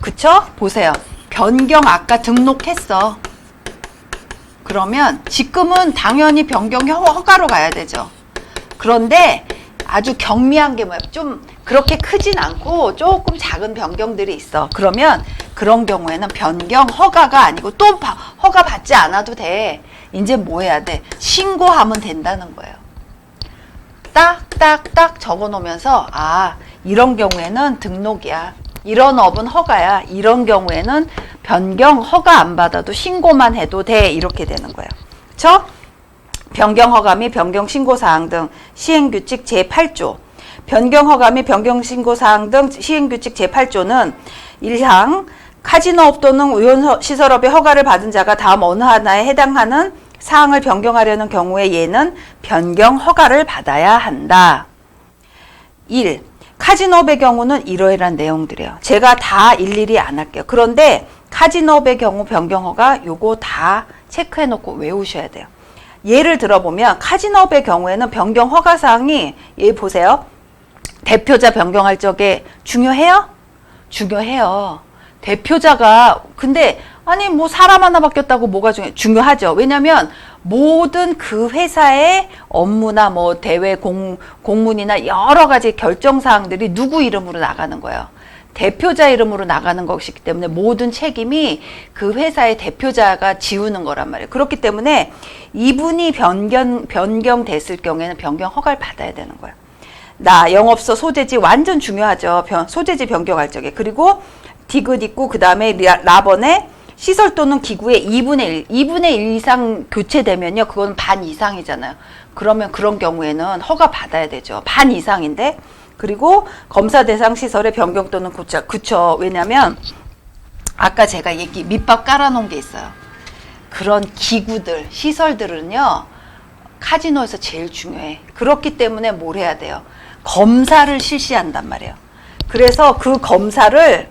그쵸? 보세요. 변경 아까 등록했어. 그러면 지금은 당연히 변경 허가로 가야 되죠. 그런데 아주 경미한 게 뭐야? 좀 그렇게 크진 않고 조금 작은 변경들이 있어. 그러면 그런 경우에는 변경 허가가 아니고 또 허가 받지 않아도 돼. 이제 뭐 해야 돼? 신고하면 된다는 거예요. 딱딱딱 적어 놓으면서 아, 이런 경우에는 등록이야. 이런 업은 허가야. 이런 경우에는 변경 허가 안 받아도 신고만 해도 돼. 이렇게 되는 거예요. 그쵸? 변경 허가 및 변경 신고 사항 등 시행규칙 제8조. 변경 허가 및 변경 신고 사항 등 시행규칙 제8조는 1항 카지노업 또는 의원시설업의 허가를 받은 자가 다음 어느 하나에 해당하는 사항을 변경하려는 경우에 얘는 변경 허가를 받아야 한다. 1. 카지노업의 경우는 이러이러한 내용들이에요. 제가 다 일일이 안 할게요. 그런데 카지노업의 경우 변경 허가 요거 다 체크해 놓고 외우셔야 돼요. 예를 들어보면 카지노업의 경우에는 변경 허가 사항이 얘 보세요. 대표자 변경할 적에 중요해요? 중요해요. 대표자가 근데 아니 뭐 사람 하나 바뀌었다고 뭐가 중요하죠. 왜냐면 모든 그 회사의 업무나 뭐 대외 공문이나 여러 가지 결정 사항들이 누구 이름으로 나가는 거예요. 대표자 이름으로 나가는 것이기 때문에 모든 책임이 그 회사의 대표자가 지우는 거란 말이에요. 그렇기 때문에 이분이 변경됐을 경우에는 변경 허가를 받아야 되는 거예요. 나 영업소 소재지 완전 중요하죠. 소재지 변경할 적에. 그리고 디귿 있고 그 다음에 라번에 시설 또는 기구의 2분의 1 이상 교체되면요. 그건 반 이상이잖아요. 그러면 그런 경우에는 허가 받아야 되죠. 반 이상인데. 그리고 검사 대상 시설의 변경 또는 고착. 그쵸. 왜냐면 아까 제가 밑밥 깔아놓은 게 있어요. 그런 기구들, 시설들은요. 카지노에서 제일 중요해. 그렇기 때문에 뭘 해야 돼요? 검사를 실시한단 말이에요. 그래서 그 검사를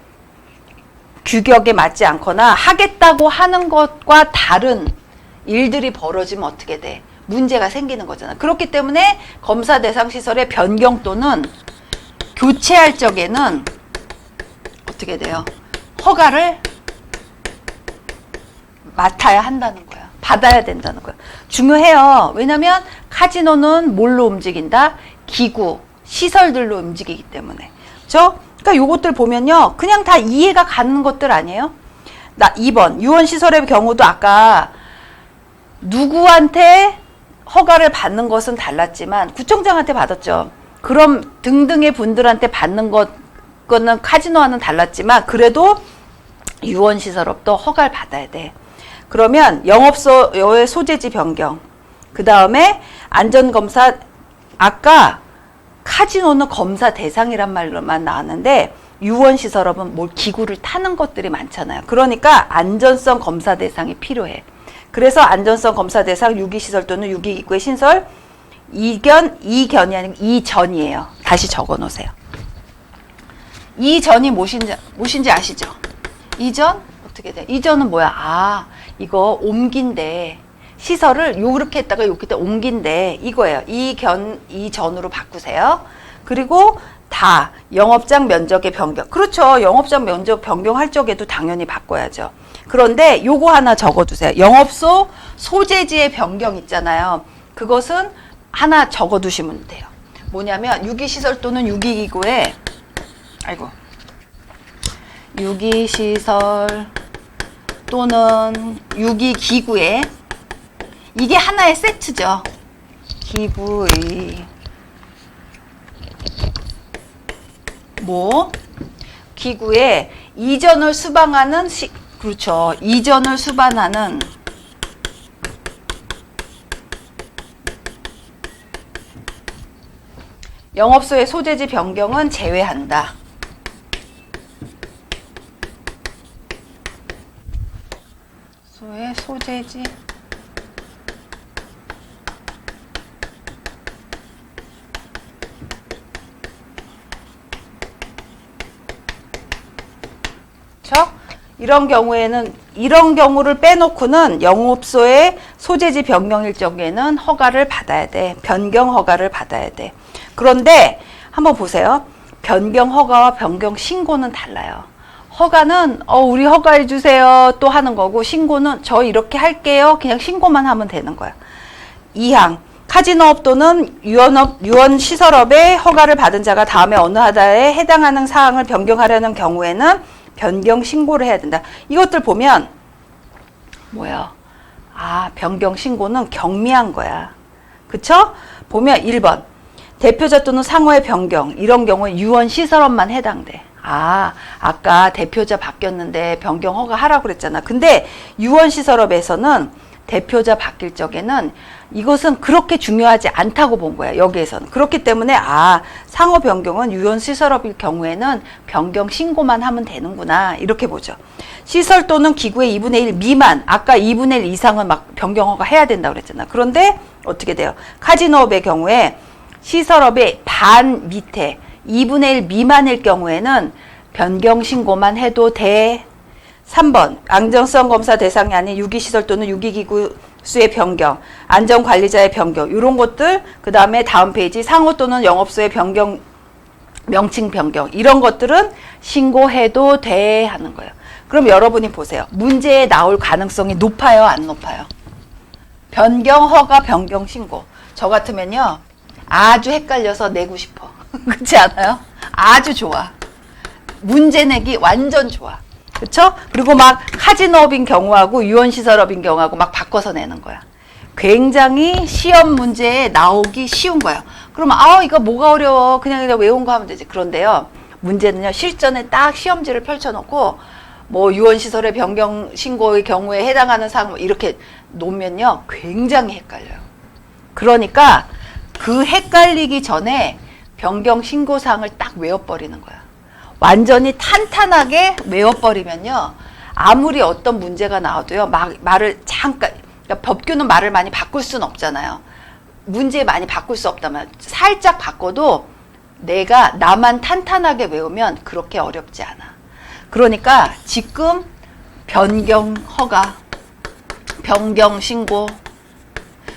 규격에 맞지 않거나 하겠다고 하는 것과 다른 일들이 벌어지면 어떻게 돼? 문제가 생기는 거잖아. 그렇기 때문에 검사 대상 시설의 변경 또는 교체할 적에는 어떻게 돼요? 허가를 맡아야 한다는 거야. 받아야 된다는 거야. 중요해요. 왜냐면 카지노는 뭘로 움직인다? 기구, 시설들로 움직이기 때문에. 그렇죠? 그러니까 요것들 보면요. 그냥 다 이해가 가는 것들 아니에요? 2번. 유언시설의 경우도 아까 누구한테 허가를 받는 것은 달랐지만 구청장한테 받았죠. 그럼 등등의 분들한테 받는 거는 카지노와는 달랐지만 그래도 유언시설업도 허가를 받아야 돼. 그러면 영업소의 소재지 변경. 그 다음에 안전검사. 아까 카지노는 검사 대상이란 말로만 나왔는데 유언시설업은 뭘 기구를 타는 것들이 많잖아요. 그러니까 안전성 검사 대상이 필요해. 그래서 안전성 검사 대상 유기시설 또는 유기기구의 신설 이견이 아니고 이전이에요. 다시 적어 놓으세요. 이전이 무엇인지 아시죠? 이전? 어떻게 돼? 이전은 뭐야? 아, 이거 옮긴대. 시설을 요렇게 했다가 요렇게 옮긴대. 이거예요. 이전으로 바꾸세요. 그리고 다 영업장 면적의 변경. 그렇죠. 영업장 면적 변경할 적에도 당연히 바꿔야죠. 그런데 요거 하나 적어두세요. 영업소 소재지의 변경 있잖아요. 그것은 하나 적어두시면 돼요. 뭐냐면 유기시설 또는 유기기구에 유기시설 또는 유기기구에 이게 하나의 세트죠. 기구의 기구에 이전을 수반하는 그렇죠. 이전을 수반하는 영업소의 소재지 변경은 제외한다. 소의 소재지 이런 경우에는 이런 경우를 빼놓고는 영업소의 소재지 변경일 적에는 허가를 받아야 돼. 변경 허가를 받아야 돼. 그런데 한번 보세요. 변경 허가와 변경 신고는 달라요. 허가는 우리 허가해 주세요 또 하는 거고, 신고는 저 이렇게 할게요 그냥 신고만 하면 되는 거야. 2항 카지노업 또는 유언시설업의 허가를 받은 자가 다음에 어느 하나에 해당하는 사항을 변경하려는 경우에는 변경 신고를 해야 된다. 이것들 보면 뭐야? 변경 신고는 경미한 거야. 그쵸? 보면 1번 대표자 또는 상호의 변경, 이런 경우에 유언시설업만 해당돼. 아까 대표자 바뀌었는데 변경 허가하라고 그랬잖아. 근데 유언시설업에서는 대표자 바뀔 적에는 이것은 그렇게 중요하지 않다고 본 거야. 여기에서는. 그렇기 때문에 상호 변경은 유언시설업일 경우에는 변경 신고만 하면 되는구나, 이렇게 보죠. 시설 또는 기구의 2분의 1 미만, 아까 2분의 1 이상은 막 변경 허가 해야 된다고 그랬잖아. 그런데 어떻게 돼요? 카지노업의 경우에 시설업의 반 밑에 2분의 1 미만일 경우에는 변경 신고만 해도 돼. 3번 안전성 검사 대상이 아닌 유기시설 또는 유기기구 수의 변경, 안전관리자의 변경, 이런 것들, 그 다음에 다음 페이지 상호 또는 영업소의 변경, 명칭 변경, 이런 것들은 신고해도 돼 하는 거예요. 그럼 여러분이 보세요. 문제에 나올 가능성이 높아요, 안 높아요? 변경 허가, 변경 신고. 저 같으면요 아주 헷갈려서 내고 싶어. 그렇지 않아요? 아주 좋아. 문제 내기 완전 좋아. 그쵸? 그리고 막 카지노업인 경우하고 유언시설업인 경우하고 막 바꿔서 내는 거야. 굉장히 시험 문제에 나오기 쉬운 거야. 그러면 이거 뭐가 어려워? 그냥 외운 거 하면 되지. 그런데요, 문제는요, 실전에 딱 시험지를 펼쳐놓고 뭐 유언시설의 변경 신고의 경우에 해당하는 사항 이렇게 놓으면요 굉장히 헷갈려요. 그러니까 그 헷갈리기 전에 변경 신고 사항을 딱 외워버리는 거야. 완전히 탄탄하게 외워버리면요, 아무리 어떤 문제가 나와도요, 말을 잠깐, 그러니까 법규는 말을 많이 바꿀 수는 없잖아요. 문제 많이 바꿀 수 없다면 살짝 바꿔도 나만 탄탄하게 외우면 그렇게 어렵지 않아. 그러니까 지금 변경 허가, 변경 신고,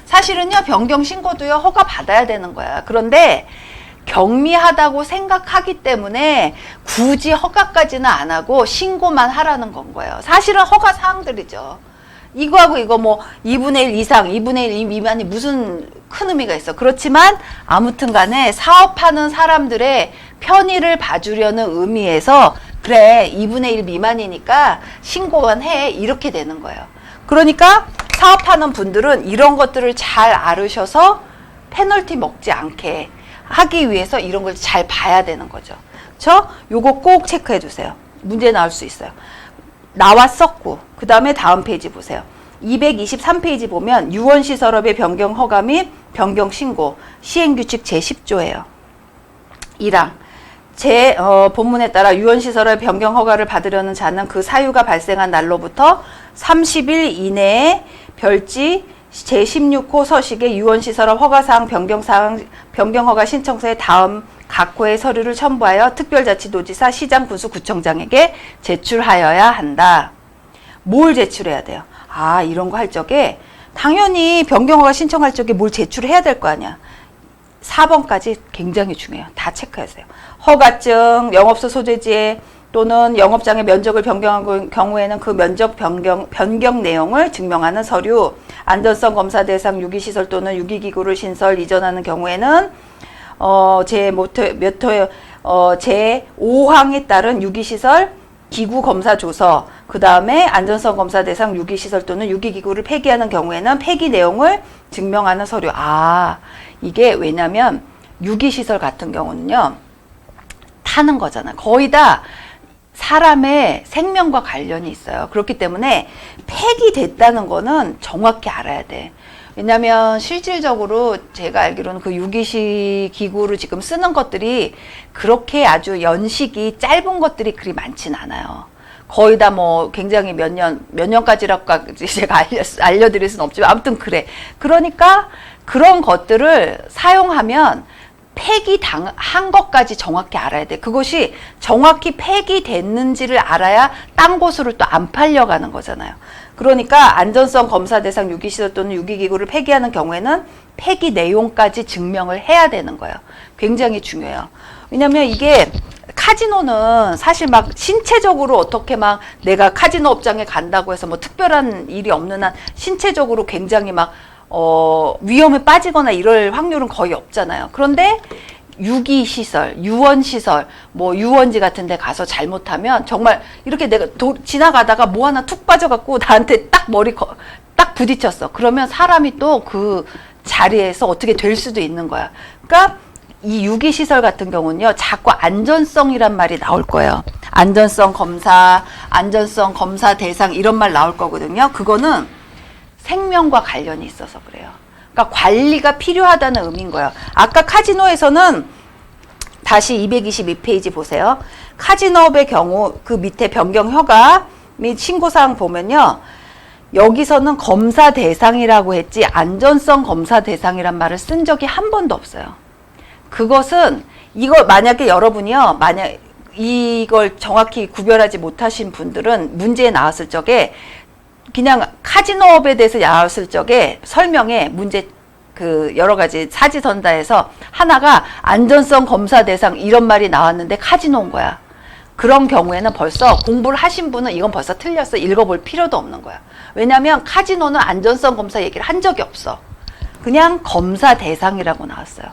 사실은요 변경 신고도요 허가 받아야 되는 거야. 그런데 경미하다고 생각하기 때문에 굳이 허가까지는 안 하고 신고만 하라는 건 거예요. 사실은 허가 사항들이죠. 이거하고 이거 뭐 2분의 1 이상, 2분의 1 미만이 무슨 큰 의미가 있어. 그렇지만 아무튼 간에 사업하는 사람들의 편의를 봐주려는 의미에서 그래 2분의 1 미만이니까 신고만 해, 이렇게 되는 거예요. 그러니까 사업하는 분들은 이런 것들을 잘 알으셔서 페널티 먹지 않게 하기 위해서 이런 걸 잘 봐야 되는 거죠. 요거 꼭 체크해 주세요. 문제 나올 수 있어요. 나왔었고, 그 다음에 다음 페이지 보세요. 223페이지 보면 유언시설업의 변경 허가 및 변경 신고 시행규칙 제10조예요. 1항 본문에 따라 유언시설의 변경 허가를 받으려는 자는 그 사유가 발생한 날로부터 30일 이내에 별지 제16호 서식의 유언시설업 허가사항 변경허가 신청서에 다음 각 호의 서류를 첨부하여 특별자치도지사, 시장, 군수, 구청장에게 제출하여야 한다. 뭘 제출해야 돼요? 이런 거 할 적에 당연히 변경허가 신청할 적에 뭘 제출해야 될 거 아니야. 4번까지 굉장히 중요해요. 다 체크하세요. 허가증, 영업소 소재지에 또는 영업장의 면적을 변경한 경우에는 그 면적 변경 내용을 증명하는 서류, 안전성 검사 대상 유기시설 또는 유기기구를 신설, 이전하는 경우에는 제5항에 따른 유기시설 기구 검사 조서, 그 다음에 안전성 검사 대상 유기시설 또는 유기기구를 폐기하는 경우에는 폐기 내용을 증명하는 서류. 이게 왜냐면 유기시설 같은 경우는요, 타는 거잖아. 거의 다 사람의 생명과 관련이 있어요. 그렇기 때문에 폐기됐다는 거는 정확히 알아야 돼. 왜냐면 실질적으로 제가 알기로는 그 유기시 기구를 지금 쓰는 것들이 그렇게 아주 연식이 짧은 것들이 그리 많진 않아요. 거의 다 뭐 굉장히 몇 년까지라고 제가 알려드릴 수는 없지만 아무튼 그래. 그러니까 그런 것들을 사용하면 폐기한 것까지 정확히 알아야 돼. 그것이 정확히 폐기됐는지를 알아야 딴 곳으로 또 안 팔려가는 거잖아요. 그러니까 안전성 검사 대상 유기시설 또는 유기기구를 폐기하는 경우에는 폐기 내용까지 증명을 해야 되는 거예요. 굉장히 중요해요. 왜냐면 이게 카지노는 사실 막 신체적으로 어떻게 막 내가 카지노 업장에 간다고 해서 뭐 특별한 일이 없는 한 신체적으로 굉장히 막 위험에 빠지거나 이럴 확률은 거의 없잖아요. 그런데 유기시설, 유원시설, 뭐 유원지 같은 데 가서 잘못하면 정말 이렇게 내가 지나가다가 뭐 하나 툭 빠져갖고 나한테 딱 딱 부딪혔어. 그러면 사람이 또 그 자리에서 어떻게 될 수도 있는 거야. 그러니까 이 유기시설 같은 경우는요, 자꾸 안전성이란 말이 나올 거예요. 안전성 검사, 안전성 검사 대상 이런 말 나올 거거든요. 그거는 생명과 관련이 있어서 그래요. 그러니까 관리가 필요하다는 의미인 거예요. 아까 카지노에서는 다시 222페이지 보세요. 카지노업의 경우 그 밑에 변경 허가 및 신고사항 보면요. 여기서는 검사 대상이라고 했지 안전성 검사 대상이란 말을 쓴 적이 한 번도 없어요. 그것은 이거 만약에 여러분이요. 만약 이걸 정확히 구별하지 못하신 분들은 문제에 나왔을 적에 그냥 카지노업에 대해서 나왔을 적에 설명에 문제 그 여러 가지 사지선다에서 하나가 안전성 검사 대상 이런 말이 나왔는데 카지노인 거야. 그런 경우에는 벌써 공부를 하신 분은 이건 벌써 틀렸어. 읽어볼 필요도 없는 거야. 왜냐하면 카지노는 안전성 검사 얘기를 한 적이 없어. 그냥 검사 대상이라고 나왔어요.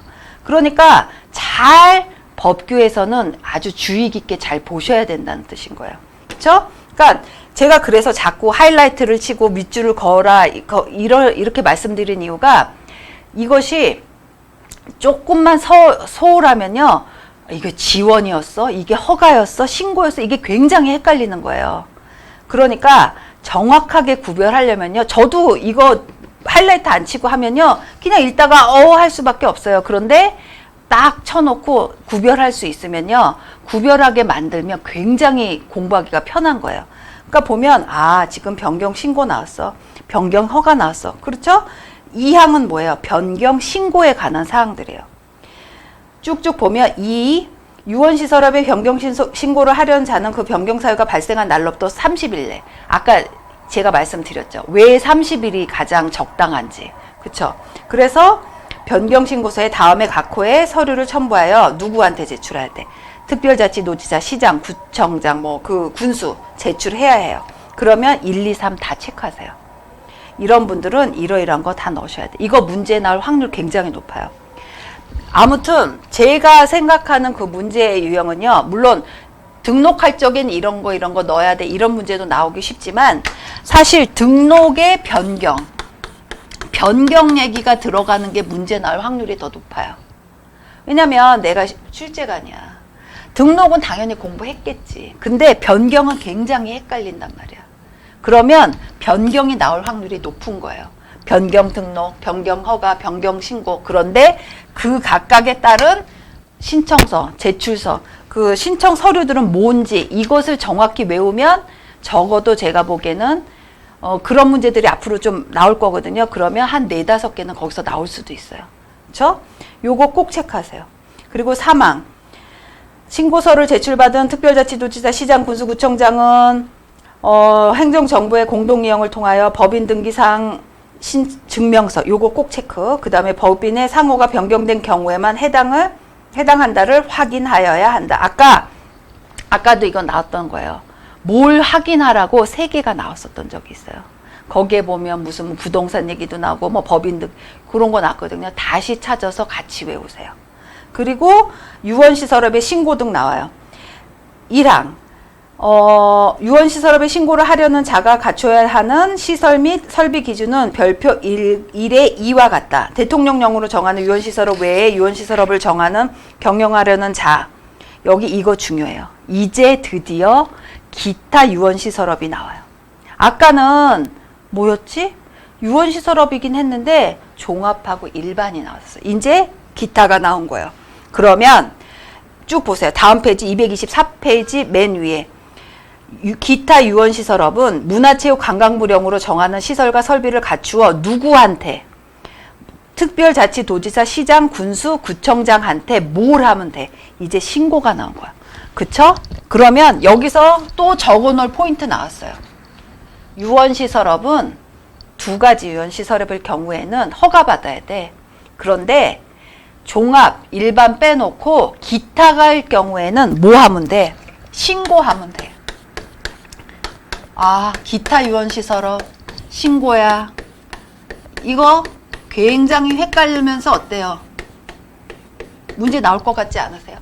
그러니까 잘 법규에서는 아주 주의 깊게 잘 보셔야 된다는 뜻인 거예요. 그렇죠? 그러니까 제가 그래서 자꾸 하이라이트를 치고 밑줄을 그어라 이렇게 말씀드린 이유가 이것이 조금만 소홀하면요. 이게 지원이었어? 이게 허가였어? 신고였어? 이게 굉장히 헷갈리는 거예요. 그러니까 정확하게 구별하려면요. 저도 이거 하이라이트 안 치고 하면요. 그냥 읽다가 할 수밖에 없어요. 그런데 딱 쳐놓고 구별할 수 있으면요. 구별하게 만들면 굉장히 공부하기가 편한 거예요. 그러니까 보면 지금 변경 신고 나왔어. 변경 허가 나왔어. 그렇죠? 이 항은 뭐예요? 변경 신고에 관한 사항들이에요. 쭉쭉 보면 유원시설업의 변경 신고를 하려는 자는 그 변경 사유가 발생한 날로부터 30일 내. 아까 제가 말씀드렸죠. 왜 30일이 가장 적당한지. 그렇죠? 그래서 변경 신고서에 다음에 각 호에 서류를 첨부하여 누구한테 제출해야 돼? 특별자치노지사, 시장, 구청장, 뭐 그 군수 제출해야 해요. 그러면 1, 2, 3 다 체크하세요. 이런 분들은 이러이러한 거 다 넣으셔야 돼. 이거 문제 나올 확률 굉장히 높아요. 아무튼 제가 생각하는 그 문제의 유형은요. 물론 등록할 적엔 이런 거 넣어야 돼. 이런 문제도 나오기 쉽지만 사실 등록의 변경 얘기가 들어가는 게 문제 나올 확률이 더 높아요. 왜냐면 내가 출제관이야. 등록은 당연히 공부했겠지. 근데 변경은 굉장히 헷갈린단 말이야. 그러면 변경이 나올 확률이 높은 거예요. 변경 등록, 변경 허가, 변경 신고. 그런데 그 각각에 따른 신청서, 제출서, 그 신청 서류들은 뭔지 이것을 정확히 외우면 적어도 제가 보기에는 그런 문제들이 앞으로 좀 나올 거거든요. 그러면 한 4-5개는 거기서 나올 수도 있어요. 그렇죠? 요거 꼭 체크하세요. 그리고 사망. 신고서를 제출받은 특별자치도지사, 시장, 군수, 구청장은 행정정부의 공동이용을 통하여 법인 등기사항 증명서 요거 꼭 체크. 그 다음에 법인의 상호가 변경된 경우에만 해당한다를 확인하여야 한다. 아까도 이거 나왔던 거예요. 뭘 확인하라고 3개가 나왔었던 적이 있어요. 거기에 보면 무슨 부동산 얘기도 나오고 뭐 법인 등 그런 거 나왔거든요. 다시 찾아서 같이 외우세요. 그리고 유원시설업의 신고 등 나와요. 1항 유원시설업에 신고를 하려는 자가 갖춰야 하는 시설 및 설비 기준은 별표 1의 2와 같다. 대통령령으로 정하는 유원시설업 외에 유원시설업을 정하는 경영하려는 자. 여기 이거 중요해요. 이제 드디어 기타 유원시설업이 나와요. 아까는 뭐였지? 유원시설업이긴 했는데 종합하고 일반이 나왔어요. 이제 기타가 나온 거예요. 그러면 쭉 보세요. 다음 페이지 224페이지 맨 위에 기타 유원시설업은 문화체육관광부령으로 정하는 시설과 설비를 갖추어 누구한테? 특별자치도지사, 시장, 군수, 구청장한테 뭘 하면 돼? 이제 신고가 나온 거야. 그쵸? 그러면 여기서 또 적어놓을 포인트 나왔어요. 유원시설업은 2가지 유원시설업일 경우에는 허가받아야 돼. 그런데 종합, 일반 빼놓고 기타가 할 경우에는 뭐 하면 돼? 신고하면 돼. 아, 기타 유언시설업 신고야. 이거 굉장히 헷갈리면서 어때요? 문제 나올 것 같지 않으세요?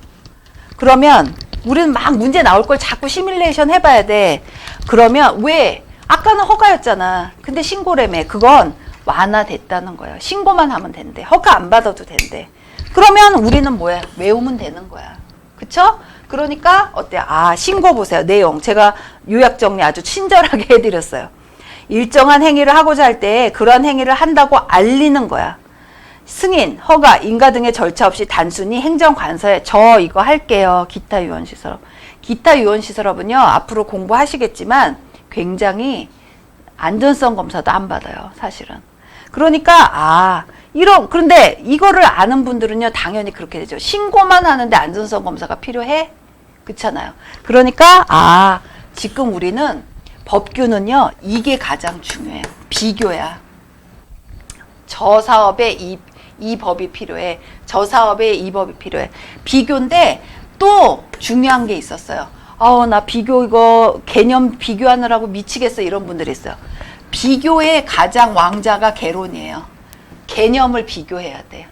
그러면 우리는 막 문제 나올 걸 자꾸 시뮬레이션 해봐야 돼. 그러면 왜? 아까는 허가였잖아. 근데 신고라며. 그건 완화됐다는 거예요. 신고만 하면 된대. 허가 안 받아도 된대. 그러면 우리는 뭐야? 외우면 되는 거야. 그쵸? 그러니까 어때요? 아, 신고 보세요. 내용. 제가 요약 정리 아주 친절하게 해드렸어요. 일정한 행위를 하고자 할 때 그러한 행위를 한다고 알리는 거야. 승인, 허가, 인가 등의 절차 없이 단순히 행정관서에 저 이거 할게요. 기타 유언시설업. 기타 유언시설업은요. 앞으로 공부하시겠지만 굉장히 안전성 검사도 안 받아요. 사실은. 그러니까 그런데 이거를 아는 분들은요. 당연히 그렇게 되죠. 신고만 하는데 안전성 검사가 필요해? 그렇잖아요. 그러니까 지금 우리는 법규는요. 이게 가장 중요해요. 비교야. 저 사업에 이 법이 필요해. 저 사업에 이 법이 필요해. 비교인데 또 중요한 게 있었어요. 나 비교 이거 개념 비교하느라고 미치겠어 이런 분들이 있어요. 비교의 가장 왕자가 개론이에요. 개념을 비교해야 돼요.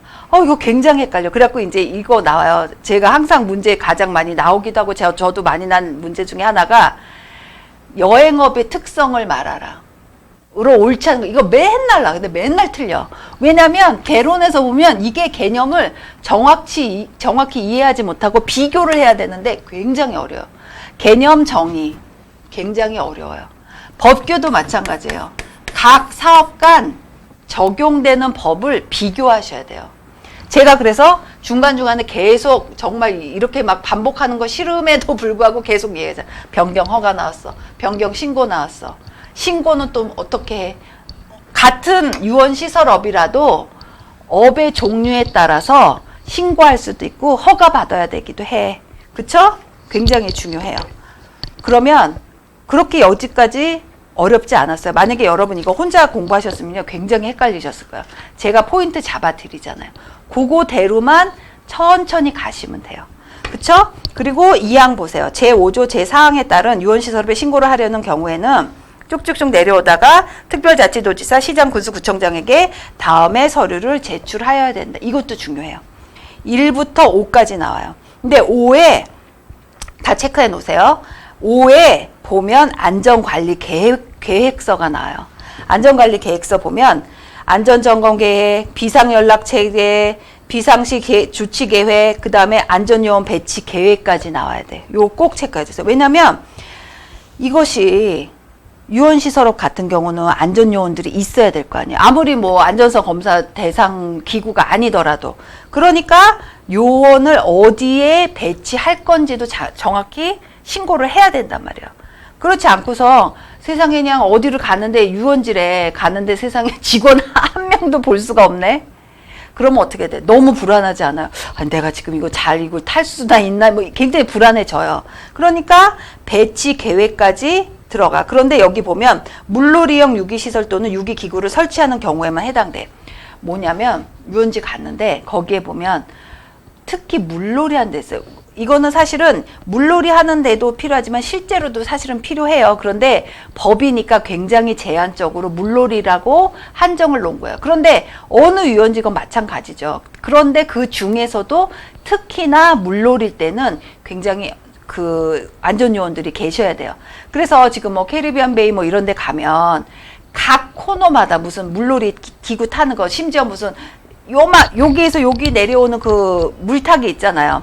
이거 굉장히 헷갈려. 그래갖고 이제 이거 나와요. 제가 항상 문제 가장 많이 나오기도 하고 저도 많이 난 문제 중에 하나가 여행업의 특성을 말하라. 옳지 않은 거. 이거 맨날 나. 근데 맨날 틀려. 왜냐면 개론에서 보면 이게 개념을 정확히 이해하지 못하고 비교를 해야 되는데 굉장히 어려워요. 개념 정의 굉장히 어려워요. 법규도 마찬가지예요. 각 사업 간 적용되는 법을 비교하셔야 돼요. 제가 그래서 중간중간에 계속 정말 이렇게 막 반복하는 거 싫음에도 불구하고 계속 얘기해서 변경 허가 나왔어. 변경 신고 나왔어. 신고는 또 어떻게 해? 같은 유언시설업이라도 업의 종류에 따라서 신고할 수도 있고 허가 받아야 되기도 해. 그쵸? 굉장히 중요해요. 그러면 그렇게 여기까지 어렵지 않았어요. 만약에 여러분 이거 혼자 공부하셨으면 굉장히 헷갈리셨을 거예요. 제가 포인트 잡아 드리잖아요. 그거대로만 천천히 가시면 돼요. 그쵸? 그리고 2항 보세요. 제5조 제4항에 따른 유언시설업에 신고를 하려는 경우에는 쭉쭉쭉 내려오다가 특별자치도지사, 시장, 군수, 구청장에게 다음에 서류를 제출하여야 된다. 이것도 중요해요. 1부터 5까지 나와요. 근데 5에 다 체크해 놓으세요. 5에 보면 안전관리 계획서가 나와요. 안전관리 계획서 보면 안전점검계획, 비상연락체계, 비상시 조치계획, 그 다음에 안전요원 배치 계획까지 나와야 돼. 요거 꼭 체크해 주세요. 왜냐면 이것이 유언시설업 같은 경우는 안전요원들이 있어야 될 거 아니에요. 아무리 뭐 안전성 검사 대상 기구가 아니더라도. 그러니까 요원을 어디에 배치할 건지도 정확히 신고를 해야 된단 말이에요. 그렇지 않고서 세상에 그냥 어디를 가는데 유원질에 가는데 세상에 직원 한 명도 볼 수가 없네. 그러면 어떻게 돼? 너무 불안하지 않아요? 내가 지금 이걸 탈 수나 있나? 뭐 굉장히 불안해져요. 그러니까 배치 계획까지 들어가. 그런데 여기 보면 물놀이형 유기시설 또는 유기기구를 설치하는 경우에만 해당돼. 뭐냐면 유원지 갔는데 거기에 보면 특히 물놀이 하는 데 있어요. 이거는 사실은 물놀이 하는 데도 필요하지만 실제로도 사실은 필요해요. 그런데 법이니까 굉장히 제한적으로 물놀이라고 한정을 놓은 거예요. 그런데 어느 유원지건 마찬가지죠. 그런데 그 중에서도 특히나 물놀이 때는 굉장히 그 안전요원들이 계셔야 돼요. 그래서 지금 뭐 캐리비안 베이 뭐 이런 데 가면 각 코너마다 무슨 물놀이 기구 타는 거, 심지어 무슨 여기에서 여기 내려오는 그 물타기 있잖아요.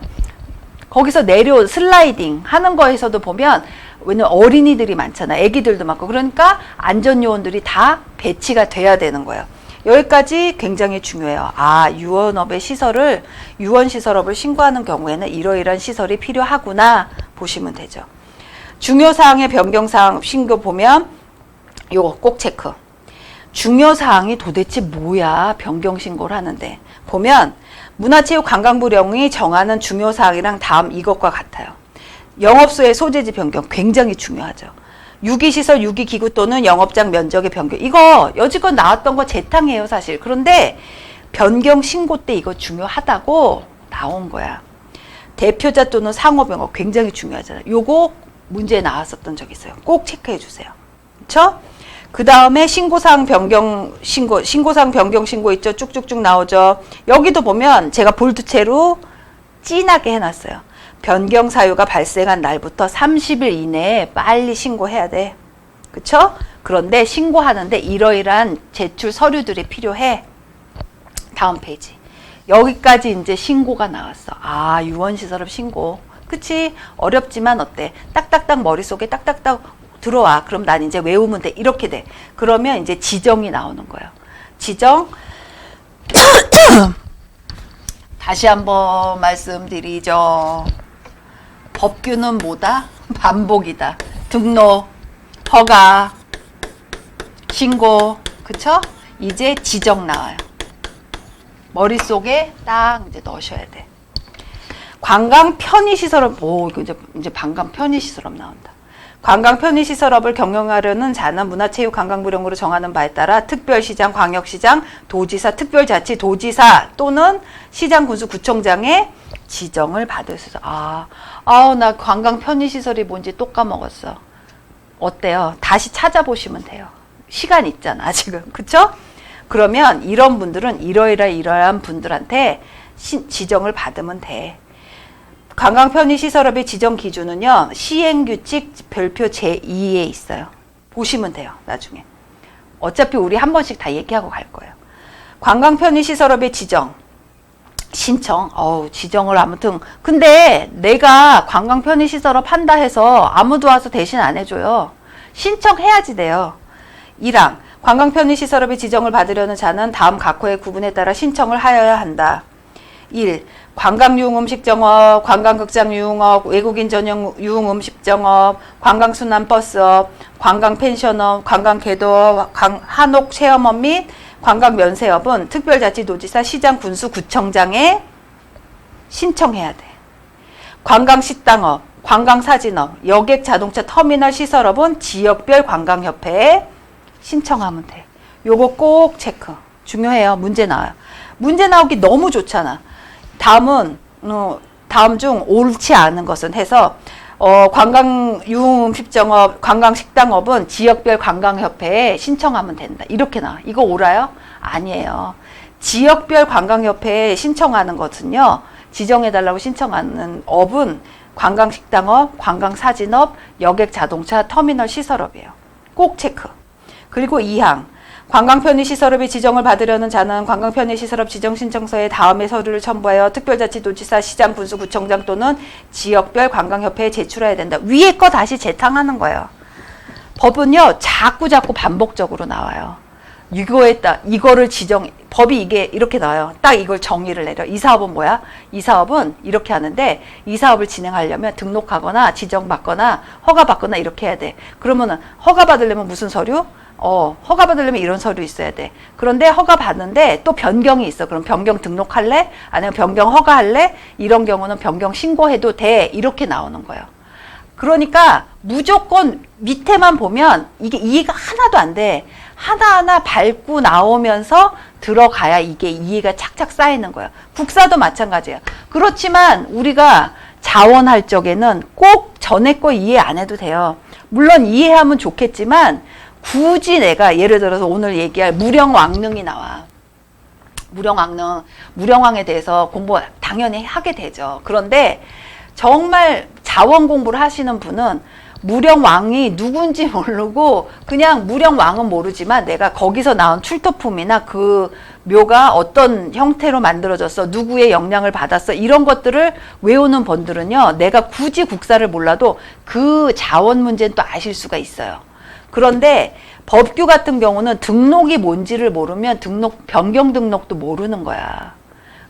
거기서 슬라이딩 하는 거에서도 보면, 왜냐면 어린이들이 많잖아. 애기들도 많고. 그러니까 안전요원들이 다 배치가 돼야 되는 거예요. 여기까지 굉장히 중요해요. 유언업의 유언시설업을 신고하는 경우에는 이러이러한 시설이 필요하구나 보시면 되죠. 중요사항의 변경사항 신고 보면 요거 꼭 체크. 중요사항이 도대체 뭐야? 변경 신고를 하는데. 보면 문화체육관광부령이 정하는 중요사항이랑 다음 이것과 같아요. 영업소의 소재지 변경 굉장히 중요하죠. 유기시설, 유기기구 또는 영업장 면적의 변경. 이거 여지껏 나왔던 거 재탕이에요, 사실. 그런데 변경 신고 때 이거 중요하다고 나온 거야. 대표자 또는 상호명어 굉장히 중요하잖아요. 요거 문제에 나왔었던 적 있어요. 꼭 체크해 주세요. 그쵸? 그 다음에 신고사항 변경 신고 있죠? 쭉쭉쭉 나오죠? 여기도 보면 제가 볼드체로 진하게 해놨어요. 변경 사유가 발생한 날부터 30일 이내에 빨리 신고해야 돼. 그쵸? 그런데 신고하는데 이러이러한 제출 서류들이 필요해. 다음 페이지. 여기까지 이제 신고가 나왔어. 아, 유언시설업 신고. 그치? 어렵지만 어때? 딱딱딱 머릿속에 딱딱딱 들어와. 그럼 난 이제 외우면 돼. 이렇게 돼. 그러면 이제 지정이 나오는 거예요. 지정. 다시 한번 말씀드리죠. 법규는 뭐다? 반복이다. 등록, 허가, 신고. 그쵸? 이제 지정 나와요. 머릿속에 딱 이제 넣으셔야 돼. 관광 편의시설업, 오, 이제 관광 편의시설업 나온다. 관광 편의시설업을 경영하려는 자는 문화체육관광부령으로 정하는 바에 따라 특별시장, 광역시장, 도지사, 특별자치, 도지사 또는 시장, 군수, 구청장의 지정을 받을 수 있어. 나 관광 편의시설이 뭔지 또 까먹었어. 어때요? 다시 찾아보시면 돼요. 시간 있잖아, 지금. 그쵸? 그러면 이런 분들은 이러이러한 분들한테 지정을 받으면 돼. 관광 편의시설업의 지정 기준은요. 시행규칙 별표 제2에 있어요. 보시면 돼요. 나중에. 어차피 우리 한 번씩 다 얘기하고 갈 거예요. 관광 편의시설업의 지정. 신청. 지정을 아무튼. 근데 내가 관광 편의시설업 한다 해서 아무도 와서 대신 안 해줘요. 신청해야지 돼요. 1항. 관광 편의시설업의 지정을 받으려는 자는 다음 각호의 구분에 따라 신청을 하여야 한다. 1. 관광유흥음식점업, 관광극장유흥업, 외국인 전용 유흥음식점업, 관광순환버스업, 관광펜션업, 관광궤도업, 한옥체험업 및 관광면세업은 특별자치도지사, 시장, 군수, 구청장에 신청해야 돼. 관광식당업, 관광사진업, 여객자동차 터미널 시설업은 지역별 관광협회에 신청하면 돼. 요거 꼭 체크. 중요해요. 문제 나와요. 문제 나오기 너무 좋잖아. 다음은 다음 중 옳지 않은 것은 해서 관광유흥음식점업, 관광식당업은 지역별 관광협회에 신청하면 된다. 이렇게 나와. 이거 옳아요? 아니에요. 지역별 관광협회에 신청하는 것은요. 지정해달라고 신청하는 업은 관광식당업, 관광사진업, 여객자동차 터미널 시설업이에요. 꼭 체크. 그리고 2항. 관광편의시설업의 지정을 받으려는 자는 관광편의시설업 지정신청서에 다음의 서류를 첨부하여 특별자치도지사, 시장, 군수, 구청장 또는 지역별 관광협회에 제출해야 된다. 위에 거 다시 재탕하는 거예요. 법은요, 자꾸 반복적으로 나와요. 이거를 법이 이게 이렇게 나와요. 딱 이걸 정의를 내려. 이 사업은 뭐야? 이 사업은 이렇게 하는데, 이 사업을 진행하려면 등록하거나 지정받거나 허가받거나 이렇게 해야 돼. 그러면은 허가받으려면 무슨 서류? 허가받으려면 이런 서류 있어야 돼. 그런데 허가받는데 또 변경이 있어. 그럼 변경 등록할래? 아니면 변경 허가할래? 이런 경우는 변경 신고해도 돼. 이렇게 나오는 거예요. 그러니까 무조건 밑에만 보면 이게 이해가 하나도 안 돼. 하나하나 밟고 나오면서 들어가야 이게 이해가 착착 쌓이는 거예요. 국사도 마찬가지예요. 그렇지만 우리가 자원할 적에는 꼭 전에 거 이해 안 해도 돼요. 물론 이해하면 좋겠지만 굳이 내가 예를 들어서 오늘 얘기할 무령왕릉이 나와. 무령왕에 대해서 공부 당연히 하게 되죠. 그런데 정말 자원 공부를 하시는 분은 무령왕이 누군지 모르고 그냥 무령왕은 모르지만 내가 거기서 나온 출토품이나 그 묘가 어떤 형태로 만들어졌어, 누구의 영향을 받았어, 이런 것들을 외우는 분들은요, 내가 굳이 국사를 몰라도 그 자원 문제는 또 아실 수가 있어요. 그런데 법규 같은 경우는 등록이 뭔지를 모르면 변경 등록도 모르는 거야.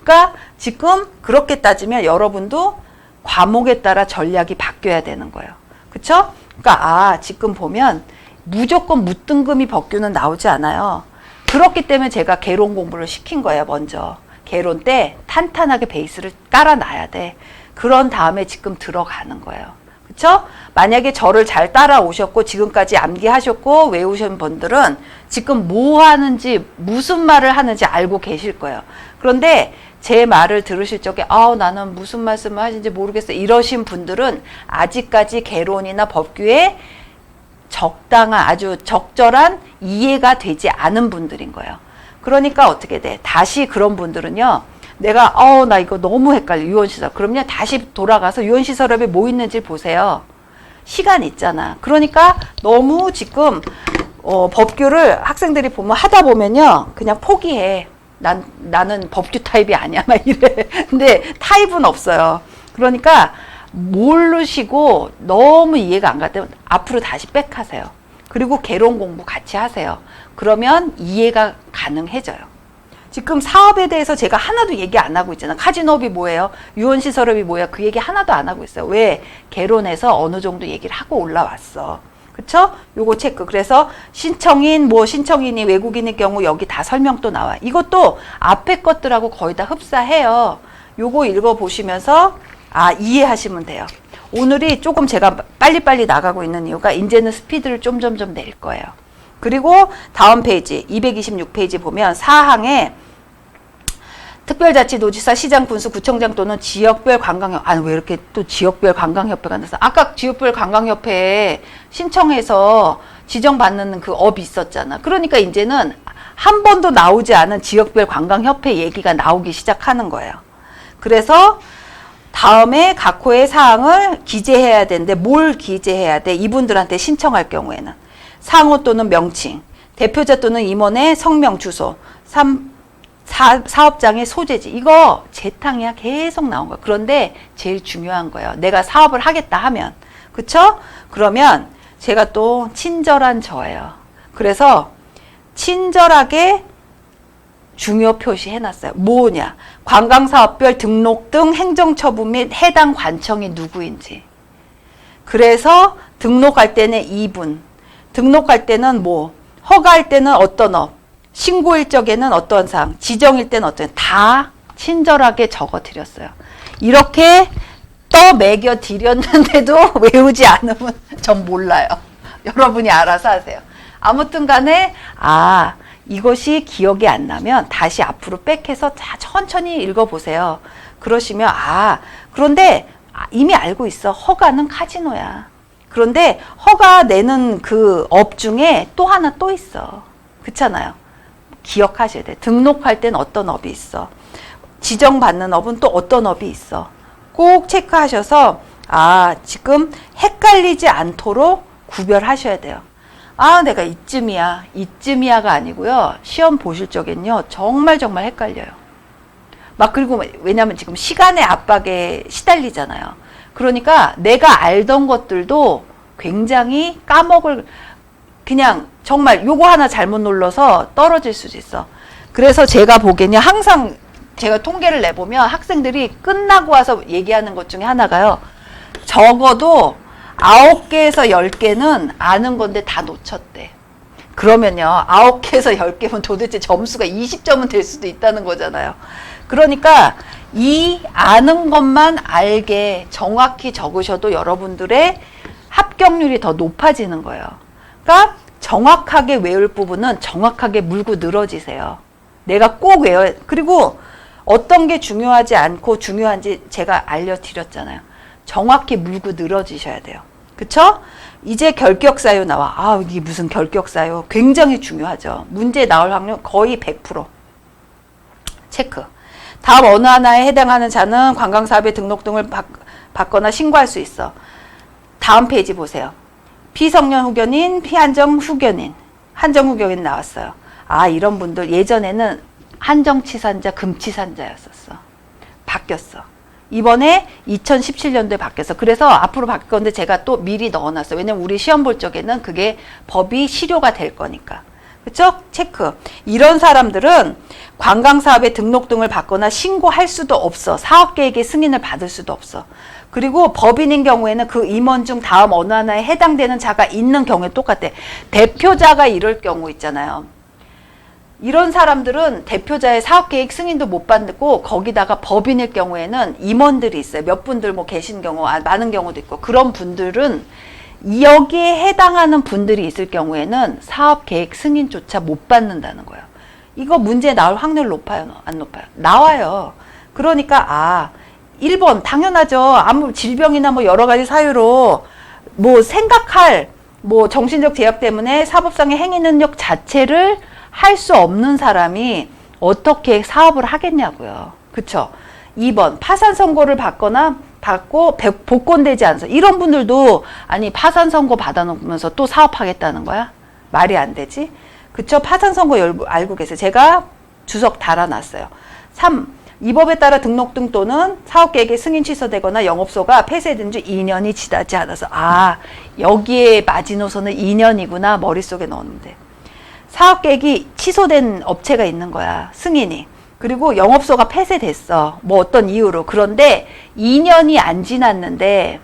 그러니까 지금 그렇게 따지면 여러분도 과목에 따라 전략이 바뀌어야 되는 거예요. 그쵸? 그러니까 지금 보면 무조건 무등급이 법규는 나오지 않아요. 그렇기 때문에 제가 개론 공부를 시킨 거예요. 먼저 개론 때 탄탄하게 베이스를 깔아놔야 돼. 그런 다음에 지금 들어가는 거예요. 그쵸? 만약에 저를 잘 따라오셨고 지금까지 암기하셨고 외우신 분들은 지금 뭐 하는지 무슨 말을 하는지 알고 계실 거예요. 그런데 제 말을 들으실 적에 나는 무슨 말씀을 하시는지 모르겠어 이러신 분들은 아직까지 개론이나 법규에 적당한 아주 적절한 이해가 되지 않은 분들인 거예요. 그러니까 어떻게 돼? 다시 그런 분들은요. 내가 나 이거 너무 헷갈려. 유언시설. 그럼요. 다시 돌아가서 유언시설업에 뭐 있는지 보세요. 시간 있잖아. 그러니까 너무 지금 법규를 학생들이 보면 하다 보면요. 그냥 포기해. 나는 법규 타입이 아니야. 막 이래. 근데 타입은 없어요. 그러니까 모르시고 너무 이해가 안 가면 앞으로 다시 백하세요. 그리고 개론 공부 같이 하세요. 그러면 이해가 가능해져요. 지금 사업에 대해서 제가 하나도 얘기 안 하고 있잖아. 카지노업이 뭐예요? 유언시설업이 뭐야? 그 얘기 하나도 안 하고 있어요. 왜? 개론에서 어느 정도 얘기를 하고 올라왔어. 그쵸? 요거 체크. 그래서 신청인이 외국인일 경우 여기 다 설명도 나와. 이것도 앞에 것들하고 거의 다 흡사해요. 요거 읽어보시면서 이해하시면 돼요. 오늘이 조금 제가 빨리빨리 나가고 있는 이유가 이제는 스피드를 점점점 낼 거예요. 그리고 다음 페이지 226페이지 보면 사항에 특별자치도지사, 시장, 군수, 구청장 또는 지역별 관광협회 왜 이렇게 또 지역별 관광협회가 나서 아까 지역별 관광협회에 신청해서 지정받는 그 업이 있었잖아. 그러니까 이제는 한 번도 나오지 않은 지역별 관광협회 얘기가 나오기 시작하는 거예요. 그래서 다음에 각 호의 사항을 기재해야 되는데 뭘 기재해야 돼? 이분들한테 신청할 경우에는 상호 또는 명칭, 대표자 또는 임원의 성명, 주소, 사업장의 소재지. 이거 재탕이야. 계속 나온 거야. 그런데 제일 중요한 거예요. 내가 사업을 하겠다 하면. 그쵸? 그러면 제가 또 친절한 저예요. 그래서 친절하게 중요 표시해놨어요. 뭐냐? 관광사업별 등록 등 행정처분 및 해당 관청이 누구인지. 그래서 등록할 때는 이분, 등록할 때는 뭐, 허가할 때는 어떤 업, 신고일 적에는 어떤 사항, 지정일 때는 어떤 다 친절하게 적어드렸어요. 이렇게 떠먹여 드렸는데도 외우지 않으면 전 몰라요. 여러분이 알아서 하세요. 아무튼 간에 이것이 기억이 안 나면 다시 앞으로 백해서 천천히 읽어보세요. 그러시면 그런데 이미 알고 있어. 허가는 카지노야. 그런데 허가 내는 그 업 중에 또 하나 또 있어. 그렇잖아요. 기억하셔야 돼. 등록할 땐 어떤 업이 있어. 지정받는 업은 또 어떤 업이 있어. 꼭 체크하셔서 지금 헷갈리지 않도록 구별하셔야 돼요. 내가 이쯤이야가 아니고요. 시험 보실 적엔요. 정말 헷갈려요. 그리고 왜냐면 지금 시간의 압박에 시달리잖아요. 그러니까 내가 알던 것들도 굉장히 그냥 정말 요거 하나 잘못 눌러서 떨어질 수도 있어. 그래서 제가 보기에는 항상 제가 통계를 내보면 학생들이 끝나고 와서 얘기하는 것 중에 하나가요. 적어도 9개에서 10개는 아는 건데 다 놓쳤대. 그러면요. 9개에서 10개면 도대체 점수가 20점은 될 수도 있다는 거잖아요. 그러니까 이 아는 것만 알게 정확히 적으셔도 여러분들의 합격률이 더 높아지는 거예요. 그러니까 정확하게 외울 부분은 정확하게 물고 늘어지세요. 내가 꼭 외워야. 그리고 어떤 게 중요하지 않고 중요한지 제가 알려드렸잖아요. 정확히 물고 늘어지셔야 돼요. 그쵸? 이제 결격사유 나와. 이게 무슨 결격사유. 굉장히 중요하죠. 문제 나올 확률 거의 100%. 체크. 다음 어느 하나에 해당하는 자는 관광사업에 등록 등을 받거나 신고할 수 있어. 다음 페이지 보세요. 피성년 후견인, 피한정 후견인. 한정 후견인 나왔어요. 이런 분들 예전에는 한정치산자, 금치산자였었어. 바뀌었어. 이번에 2017년도에 바뀌었어. 그래서 앞으로 바뀔 건데 제가 또 미리 넣어놨어요. 왜냐면 우리 시험 볼 적에는 그게 법이 실효가 될 거니까. 그쵸? 체크. 이런 사람들은 관광사업에 등록 등을 받거나 신고할 수도 없어. 사업계획의 승인을 받을 수도 없어. 그리고 법인인 경우에는 그 임원 중 다음 어느 하나에 해당되는 자가 있는 경우에 똑같아. 대표자가 이럴 경우 있잖아요. 이런 사람들은 대표자의 사업계획 승인도 못 받고 거기다가 법인일 경우에는 임원들이 있어요. 몇 분들 뭐 계신 경우, 많은 경우도 있고 그런 분들은 여기에 해당하는 분들이 있을 경우에는 사업계획 승인조차 못 받는다는 거예요. 이거 문제 나올 확률 높아요? 안 높아요? 나와요. 그러니까 1번 당연하죠. 아무 질병이나 뭐 여러 가지 사유로 뭐 생각할 뭐 정신적 제약 때문에 사법상의 행위 능력 자체를 할 수 없는 사람이 어떻게 사업을 하겠냐고요. 그쵸? 2번 파산 선고를 받고 복권되지 않아서 이런 분들도 아니 파산 선고 받아놓으면서 또 사업하겠다는 거야? 말이 안 되지? 그쵸? 파산 선고 알고 계세요. 제가 주석 달아놨어요. 3. 이 법에 따라 등록등 또는 사업계획의 승인 취소되거나 영업소가 폐쇄된 지 2년이 지나지 않아서 여기에 마지노선은 2년이구나 머릿속에 넣었는데 사업계획이 취소된 업체가 있는 거야. 승인이. 그리고 영업소가 폐쇄됐어. 뭐 어떤 이유로. 그런데 2년이 안 지났는데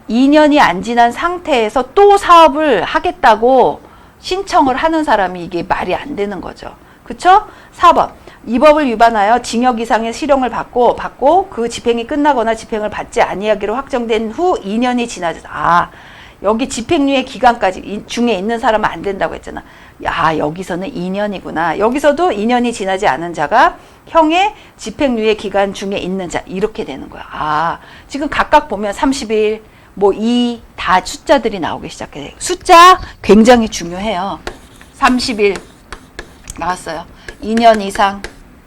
2년이 안 지난 상태에서 또 사업을 하겠다고 신청을 하는 사람이 이게 말이 안 되는 거죠. 그쵸? 4번. 이 법을 위반하여 징역 이상의 실형을 받고 그 집행이 끝나거나 집행을 받지 아니하기로 확정된 후 2년이 지나서 여기 집행유예 기간까지 중에 있는 사람은 안 된다고 했잖아. 여기서는 2년이구나. 여기서도 2년이 지나지 않은 자가 형의 집행유예 기간 중에 있는 자 이렇게 되는 거야. 지금 각각 보면 30일, 뭐 2 다 숫자들이 나오기 시작해요. 숫자 굉장히 중요해요. 30일 나왔어요. 2년 이상,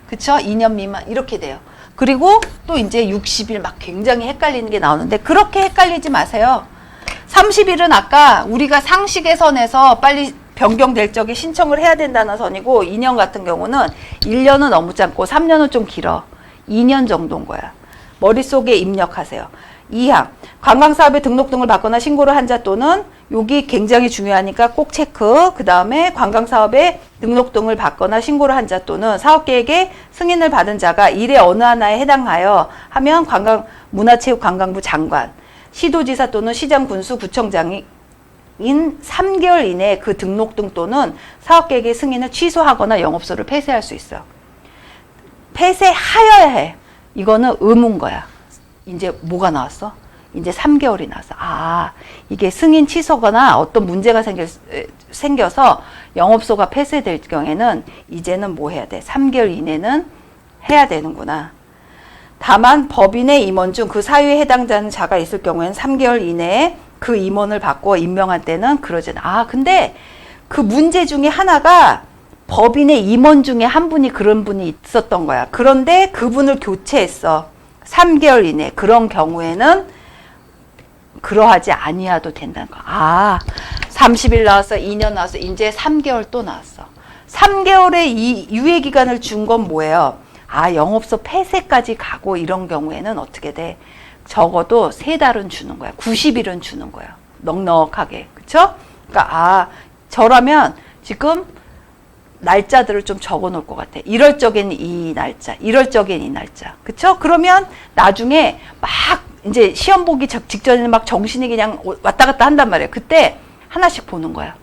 그쵸? 2년 미만 이렇게 돼요. 그리고 또 이제 60일 막 굉장히 헷갈리는 게 나오는데 그렇게 헷갈리지 마세요. 30일은 아까 우리가 상식의 선에서 빨리 변경될 적에 신청을 해야 된다는 선이고 2년 같은 경우는 1년은 너무 짧고 3년은 좀 길어. 2년 정도인 거야. 머릿속에 입력하세요. 2항 관광사업에 등록등을 받거나 신고를 한 자 또는 여기 굉장히 중요하니까 꼭 체크. 그 다음에 관광사업에 등록등을 받거나 신고를 한 자 또는 사업계획에 승인을 받은 자가 이래 어느 하나에 해당하여 하면 문화체육관광부 장관, 시도지사 또는 시장, 군수, 구청장인 3개월 이내에 그 등록등 또는 사업계획의 승인을 취소하거나 영업소를 폐쇄할 수 있어요. 폐쇄하여야 해. 이거는 의무인 거야. 이제 뭐가 나왔어? 이제 3개월이 나왔어. 이게 승인 취소거나 어떤 문제가 생겨서 영업소가 폐쇄될 경우에는 이제는 뭐 해야 돼? 3개월 이내는 해야 되는구나. 다만 법인의 임원 중 그 사유에 해당되는 자가 있을 경우에는 3개월 이내에 그 임원을 바꿔 임명할 때는 그러진 근데 그 문제 중에 하나가 법인의 임원 중에 한 분이 그런 분이 있었던 거야. 그런데 그분을 교체했어. 3개월 이내. 그런 경우에는 그러하지 아니어도 된다는 거야. 30일 나왔어. 2년 나왔어. 이제 3개월 또 나왔어. 3개월의 이 유예기간을 준 건 뭐예요? 영업소 폐쇄까지 가고 이런 경우에는 어떻게 돼? 적어도 3달은 주는 거야. 90일은 주는 거야. 넉넉하게. 그쵸? 그러니까 저라면 지금 날짜들을 좀 적어 놓을 것 같아. 이럴 적엔 이 날짜, 이럴 적엔 이 날짜. 그쵸? 그러면 나중에 막 이제 시험 보기 직전에 막 정신이 그냥 왔다 갔다 한단 말이에요. 그때 하나씩 보는 거야.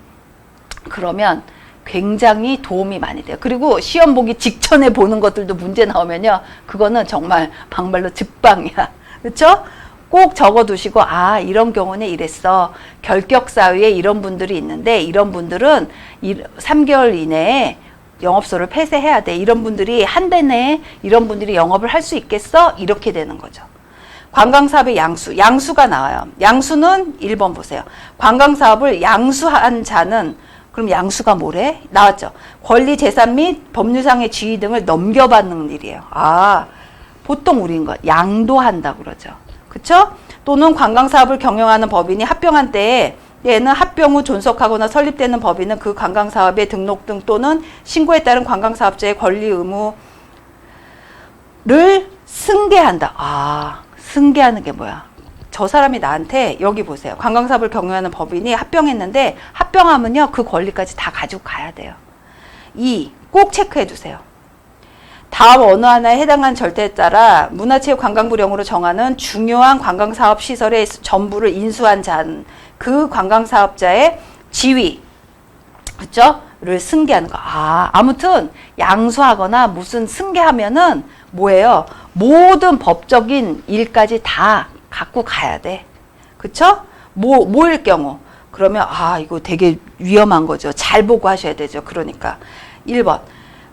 그러면 굉장히 도움이 많이 돼요. 그리고 시험 보기 직전에 보는 것들도 문제 나오면요. 그거는 정말 막말로 즉방이야. 그쵸? 꼭 적어두시고 이런 경우는 이랬어. 결격 사유에 이런 분들이 있는데 이런 분들은 3개월 이내에 영업소를 폐쇄해야 돼. 이런 분들이 한 달 내에 이런 분들이 영업을 할 수 있겠어? 이렇게 되는 거죠. 관광사업의 양수가 나와요. 양수는 1번 보세요. 관광사업을 양수한 자는 그럼 양수가 뭐래? 나왔죠. 권리, 재산 및 법률상의 지위 등을 넘겨받는 일이에요. 보통 우린 양도한다고 그러죠. 그쵸? 또는 관광사업을 경영하는 법인이 합병한 때에는 합병 후 존속하거나 설립되는 법인은 그 관광사업의 등록등 또는 신고에 따른 관광사업자의 권리 의무를 승계한다. 승계하는 게 뭐야? 저 사람이 나한테 여기 보세요. 관광사업을 경영하는 법인이 합병했는데 합병하면요. 그 권리까지 다 가지고 가야 돼요. 2. 꼭 체크해 두세요. 다음 어느 하나에 해당하는 절대에 따라 문화체육관광부령으로 정하는 중요한 관광사업 시설의 전부를 인수한 자는 그 관광사업자의 지위, 그쵸? 를 승계하는 거. 아무튼 양수하거나 무슨 승계하면은 뭐예요? 모든 법적인 일까지 다 갖고 가야 돼. 그쵸? 뭐일 경우? 그러면 이거 되게 위험한 거죠. 잘 보고 하셔야 되죠. 그러니까 1번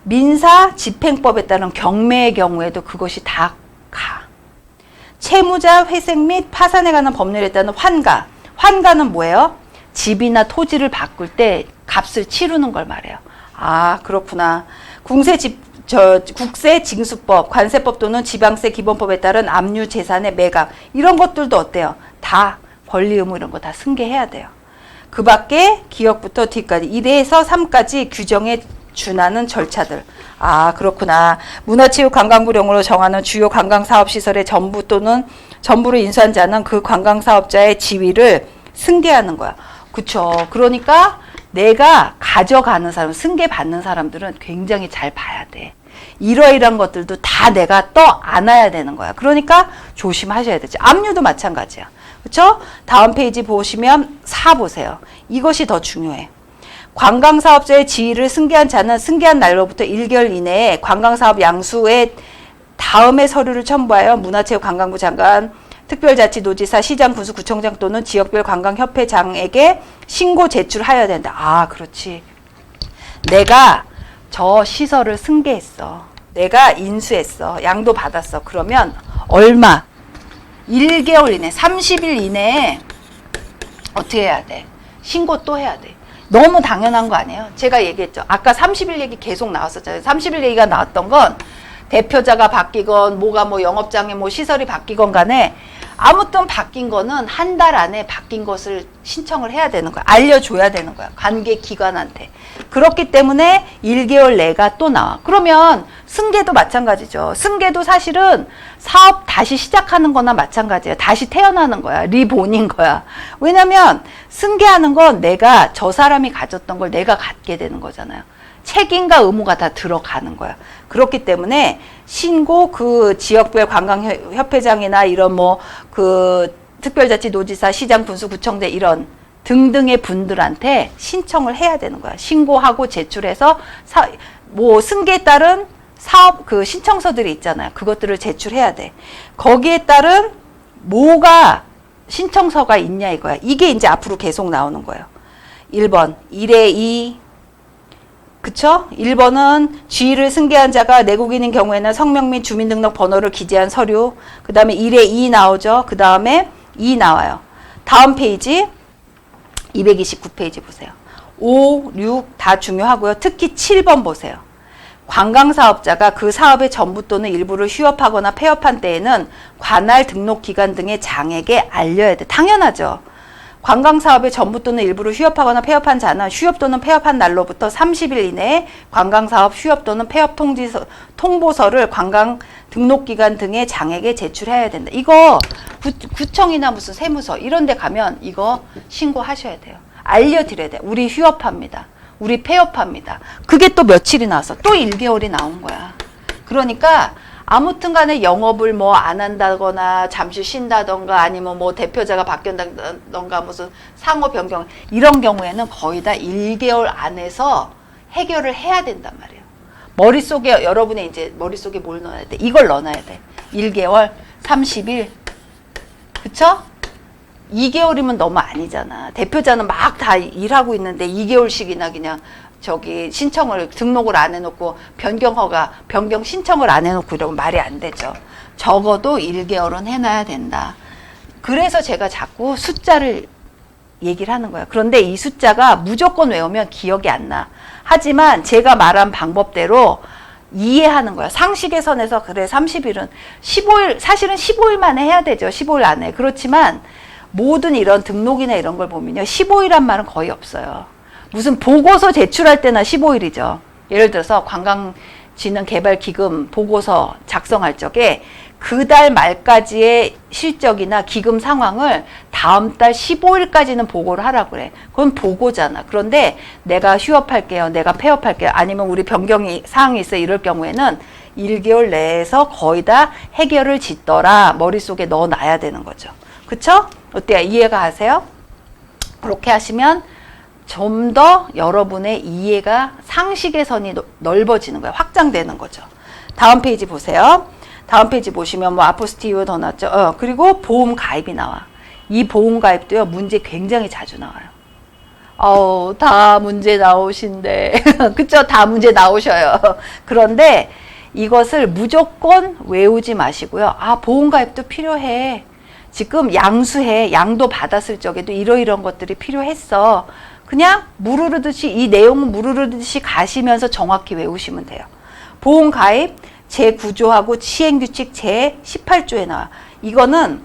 민사 집행법에 따른 경매의 경우에도 그것이 다 가. 채무자 회생 및 파산에 관한 법률에 따른 환가. 환가는 뭐예요? 집이나 토지를 바꿀 때 값을 치르는 걸 말해요. 그렇구나. 국세징수법, 관세법 또는 지방세 기본법에 따른 압류 재산의 매각 이런 것들도 어때요? 다 권리 의무 이런 거 다 승계해야 돼요. 그 밖에 기억부터 뒤까지 1에서 3까지 규정에 준하는 절차들. 그렇구나. 문화체육관광부령으로 정하는 주요 관광사업시설의 전부 또는 전부를 인수한 자는 그 관광사업자의 지위를 승계하는 거야. 그쵸. 그러니까 내가 가져가는 사람, 승계받는 사람들은 굉장히 잘 봐야 돼. 이러이러한 것들도 다 내가 안아야 되는 거야. 그러니까 조심하셔야 되죠. 압류도 마찬가지야. 그쵸? 다음 페이지 보시면 4 보세요. 이것이 더 중요해. 관광사업자의 지위를 승계한 자는 승계한 날로부터 1개월 이내에 관광사업 양수의 다음의 서류를 첨부하여 문화체육관광부 장관, 특별자치도지사, 시장, 군수, 구청장 또는 지역별 관광협회장에게 신고 제출하여야 된다. 그렇지. 내가 저 시설을 승계했어. 내가 인수했어. 양도 받았어. 그러면 얼마? 1개월 이내, 30일 이내에 어떻게 해야 돼? 신고 또 해야 돼. 너무 당연한 거 아니에요? 제가 얘기했죠. 아까 30일 얘기 계속 나왔었잖아요. 30일 얘기가 나왔던 건 대표자가 바뀌건 영업장에 시설이 바뀌건 간에 아무튼 바뀐 거는 한 달 안에 바뀐 것을 신청을 해야 되는 거야. 알려줘야 되는 거야. 관계기관한테. 그렇기 때문에 1개월 내가 또 나와. 그러면 승계도 마찬가지죠. 승계도 사실은 사업 다시 시작하는 거나 마찬가지야. 다시 태어나는 거야. 리본인 거야. 왜냐면 승계하는 건 내가 저 사람이 가졌던 걸 내가 갖게 되는 거잖아요. 책임과 의무가 다 들어가는 거야. 그렇기 때문에 신고 그 지역별 관광협회장이나 이런 특별자치도지사, 시장, 군수, 구청장 이런 등등의 분들한테 신청을 해야 되는 거야. 신고하고 제출해서 승계에 따른 사업 신청서들이 있잖아요. 그것들을 제출해야 돼. 거기에 따른 뭐가 신청서가 있냐 이거야. 이게 이제 앞으로 계속 나오는 거예요. 1번 1에 2 그쵸? 1번은 지위를 승계한 자가 내국인인 경우에는 성명 및 주민등록 번호를 기재한 서류. 그 다음에 1에 2 나오죠. 그 다음에 2 나와요. 다음 페이지 229페이지 보세요. 5, 6 다 중요하고요. 특히 7번 보세요. 관광사업자가 그 사업의 전부 또는 일부를 휴업하거나 폐업한 때에는 관할 등록기관 등의 장에게 알려야 돼. 당연하죠. 관광사업의 전부 또는 일부를 휴업하거나 폐업한 자는 휴업 또는 폐업한 날로부터 30일 이내에 관광사업 휴업 또는 폐업 통보서를 관광 등록기관 등의 장에게 제출해야 된다. 이거 구청이나 무슨 세무서 이런 데 가면 이거 신고하셔야 돼요. 알려드려야 돼. 우리 휴업합니다. 우리 폐업합니다. 그게 또 며칠이 나왔어. 또 1개월이 나온 거야. 그러니까 아무튼 간에 영업을 안 한다거나 잠시 쉰다던가 아니면 대표자가 바뀐다던가 무슨 상호 변경 이런 경우에는 거의 다 1개월 안에서 해결을 해야 된단 말이에요. 머릿속에 여러분의 이제 머릿속에 뭘 넣어야 돼? 이걸 넣어놔야 돼. 1개월, 30일. 그쵸? 2개월이면 너무 아니잖아. 대표자는 막 다 일하고 있는데 2개월씩이나 그냥 신청을 등록을 안 해놓고 변경 신청을 안 해놓고 이러면 말이 안 되죠. 적어도 1개월은 해놔야 된다. 그래서 제가 자꾸 숫자를 얘기를 하는 거예요. 그런데 이 숫자가 무조건 외우면 기억이 안 나. 하지만 제가 말한 방법대로 이해하는 거야. 상식의 선에서 그래 30일은 15일 사실은 15일 만에 해야 되죠. 15일 안에. 그렇지만 모든 이런 등록이나 이런 걸 보면요. 15일란 말은 거의 없어요. 무슨 보고서 제출할 때나 15일이죠. 예를 들어서 관광진흥개발기금 보고서 작성할 적에 그 달 말까지의 실적이나 기금 상황을 다음 달 15일까지는 보고를 하라고 그래. 그건 보고잖아. 그런데 내가 휴업할게요. 내가 폐업할게요. 아니면 우리 변경이 사항이 있어. 이럴 경우에는 1개월 내에서 거의 다 해결을 짓더라. 머릿속에 넣어놔야 되는 거죠. 그쵸? 어때요? 이해가 가세요? 그렇게 하시면 좀 더 여러분의 이해가 상식의 선이 넓어지는 거예요. 확장되는 거죠. 다음 페이지 보세요. 다음 페이지 보시면 뭐 아포스티브 더 나왔죠. 그리고 보험 가입이 나와. 이 보험 가입도요, 문제 굉장히 자주 나와요. 다 문제 나오신데. 그쵸? 다 문제 나오셔요. 그런데 이것을 무조건 외우지 마시고요. 보험 가입도 필요해. 지금 양수해. 양도 받았을 적에도 이러이러한 것들이 필요했어. 그냥 무르르듯이 이 내용은 무르르듯이 가시면서 정확히 외우시면 돼요. 보험 가입 제9조하고 시행규칙 제18조에 나와. 이거는